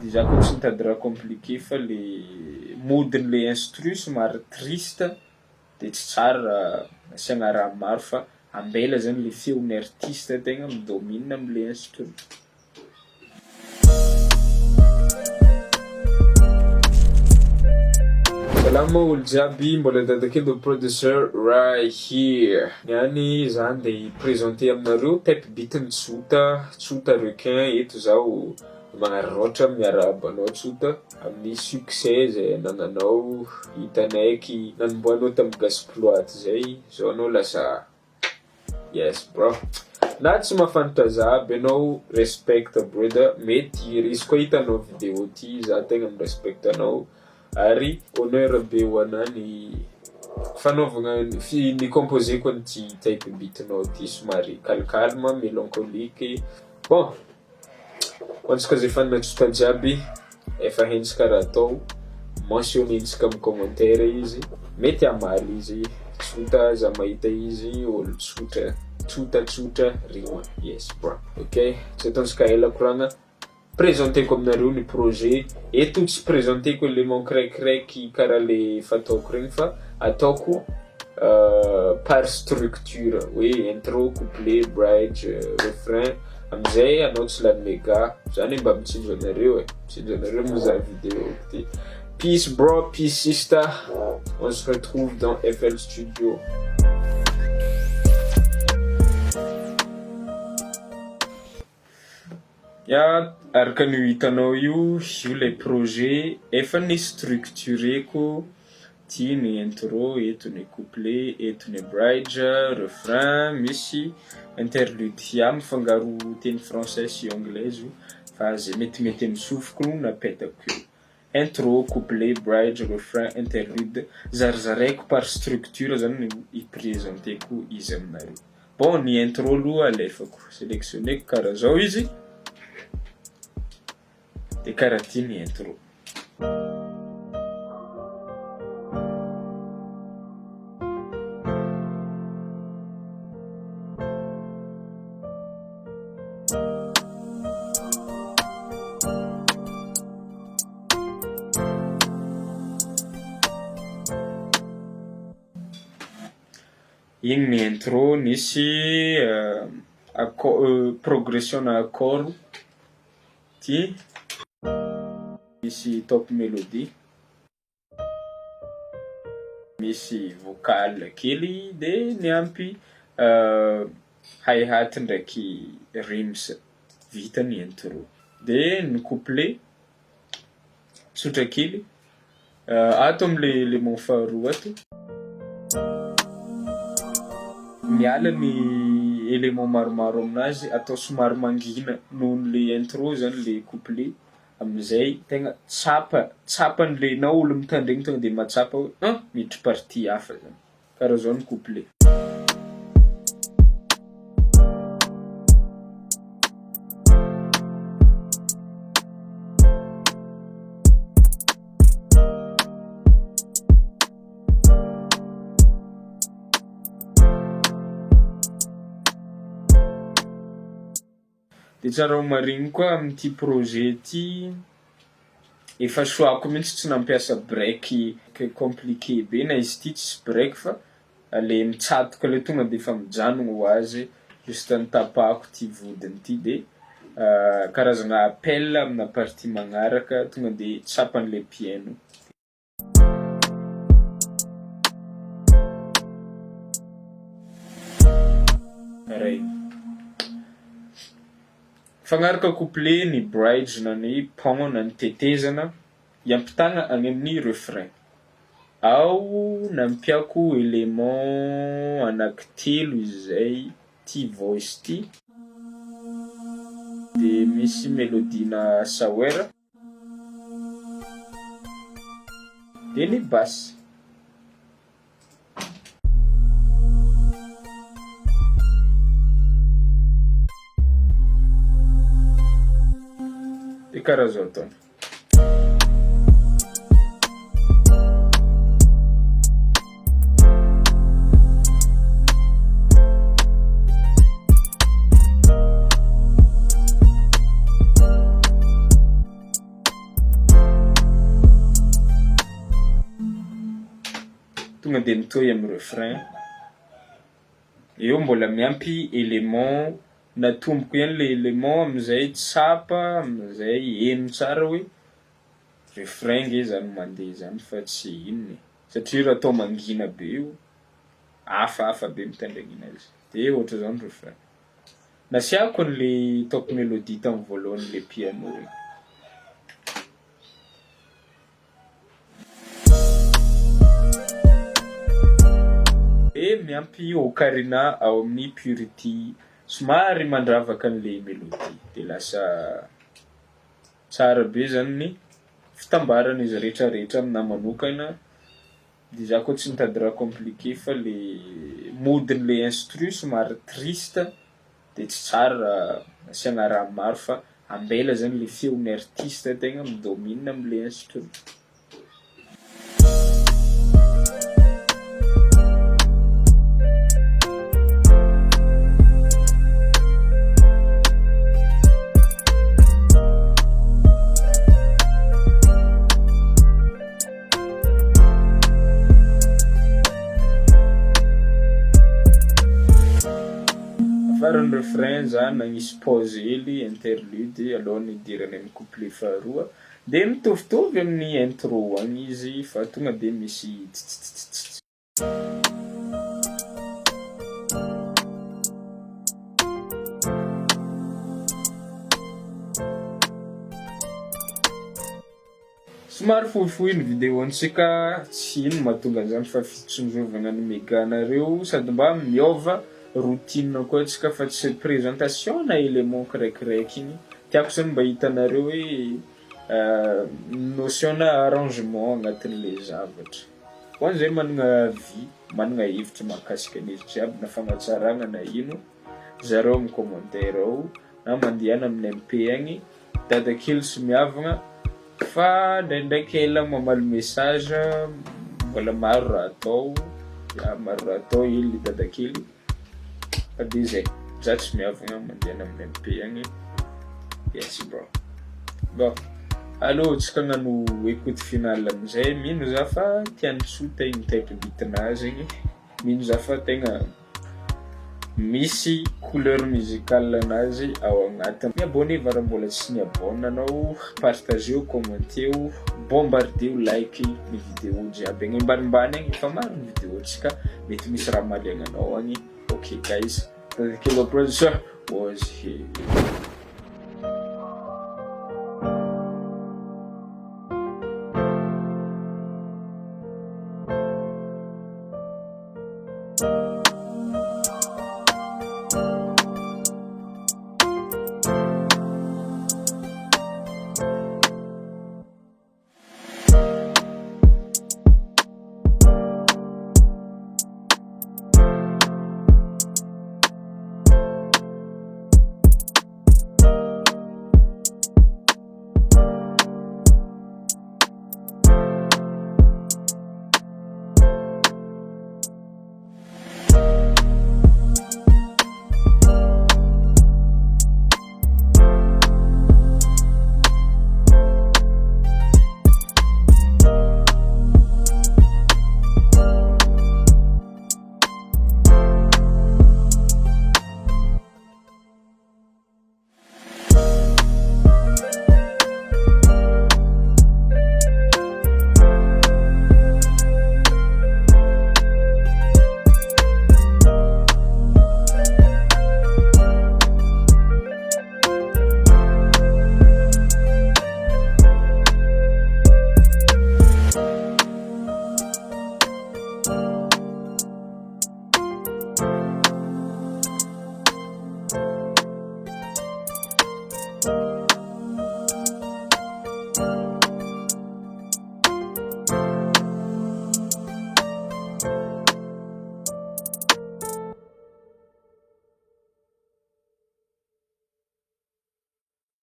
Za koa tsy mitady raha compliqué fa le modin'le instru somary triste de tsy tsara asiagna raha maro fa ambela zany le feon'ny artiste tegna midomine am'le instru. Salama olo jiaby, mbola Dada Khely The Producer right here. Niany zany de présenter aminareo type beat-ny Tsota requin eto zao magnararaotra miarahaba anao Tsota amin'ny succès zay nagnanao hitanay nanomboanao tamin'ny Gasploite zay, zao anao lasa yes bro. Na tsy mahafantatra za aby anao respect brother, mety izy koa hitanao vidéo ty za tegna mirespecte anao ary honneur be ho anahy ny fanaovagna ny composé ko an'ity type beat-nao ty somary calme mélancolique. Bon, hoantsika zay fanina Tsota jiaby efa hentsika raha atao mentionné-ntsika amin'ny commentaire izy, mety amaly izy Tsota za mahita izy olo tsotra rima. Yes bro, ok, tsy ataontsika ela koragna, présenteko aminareo ny projet eto. Tsy présenteko élément kiraiky karaha le fataoko regny fa ataoko par structure hoe intro, couplet, bridge, refrain, amizay anao tsy lany mega zany mba mitsinjo anareo mitsinjo anareo mizaha vidéo ty. Peace bro, peace sister, on se retrouve dans FL Studio. Ya, araka ny hitanao io le projet efa ny structureko, ty ny intro, eto ny couplet, eto ny bridge, refrain, misy interlude fiam fangaro teny français sy anglais io fa zay metimety misofoko no napetako io. Intro, couplet, bridge, refrain, interlude, zarizaraiko par structure zany i-présenteko izy aminareo. Bon, ny intro aloha alefako, sélectionneko karaha zao izy. De karaha ty ny intro. Igny ny intro, nisy progression na accord ty, misy top melody, misy vocal kely, de niampy hi-hat ndraiky rims, vita ny intro. De ny couplet tsotra kely, ato am'le élément faharoa ato miala ny élément maromaro aminazy, atao somary mangina noho le intro zany le couplet, amizay tegna tsapan'le na olo mitandregny tonga de matsapa hoe miditra partie hafa zany, karaha zao ny couplet. De tsara ho marigny koa amin'ity projet ty, efa choix-ko mihitsy tsy nampiasa break compliqué be na izy ty tsy break fa le mitsatoka le tonga de efa mijanogno ho azy, juste nitapahako ty vodiny ty de karazagna appel amina partie magnaraka tonga de tsapan'le piano. Regny. Fagnaraka couplet ny bridge na ny pont na ny tetezana iampitagna agny amin'ny refrain. Ao nampiako élément anankitelo izay ty voice ty. De misy mélodie-na sawer. De ny basse. De karaha zao taona. tonga de mitohy amin'ny refrain. Eo mbola miampy élément natomboko ihany le élément amizay tsapa amizay eno tsara hoe refrain nge zany mandeha zany fa tsy inony satria raha atao mangina be io hafahafa be mitandregnina azy de ohatra zany refrain. Nasiako an'le taoko mélodie tamin'ny voalohany le piano igny. E miampy ocarina ao amin'ny purity somary mandravaka an'le mélodie de lasa tsara be zany ny fitambarana izy rehetrarehetra aminahy manokana. De za koa tsy nitady raha compliqué fa le modin'le instru somary triste de tsy tsara asiagna raha maro fa ambela zany le feon'ny artiste tegna midomine am'le instru. Farany refrain zany nagnisy pause hely interlude alohan'ny idirany amin'ny couplet faharoa de mitovitovy amin'ny intro agny izy fa tonga de misy somary fohifohy ny vidéo-ntsika tsy ino mahatonga an'izany fa fitsonjovana ny meganareo sady mba miova routine koa antsika fa tsy présentation na élément kiraikiraiky igny. Tiako zany mba hitanareo hoe notion na arrangement agnatin'le zavatra. Ho an'izay managna avis, managna hevitra mahakasika an'izy jiaby na fagnatsaragna na ino, zareo amin'ny commentaire ao na mandehana amin'ny MP agny. Dada Khely sy miavagna fa ndraindraiky ela mamaly message mbola maro raha atao, maro raha atao hely Dada Khely. De zay, za tsy miavagna mandehana amin'ny MP agny. Yes bro. Bon, allô tsika hagnano écoute finale amizay. Mino za fa tiany Tsota igny type beat-nazy igny. Mino za fa tegna misy couleur musicale anazy ao agnatiny. Miabonné raha mbola tsy niabonné anao, partageo, commenteo, bombardeo, like ny vidéo jiaby agny ambanimbany agny efa maro ny vidéo tsika mety misy raha maliagna anao agny. Okay guys, Dada Khely The Producer was here.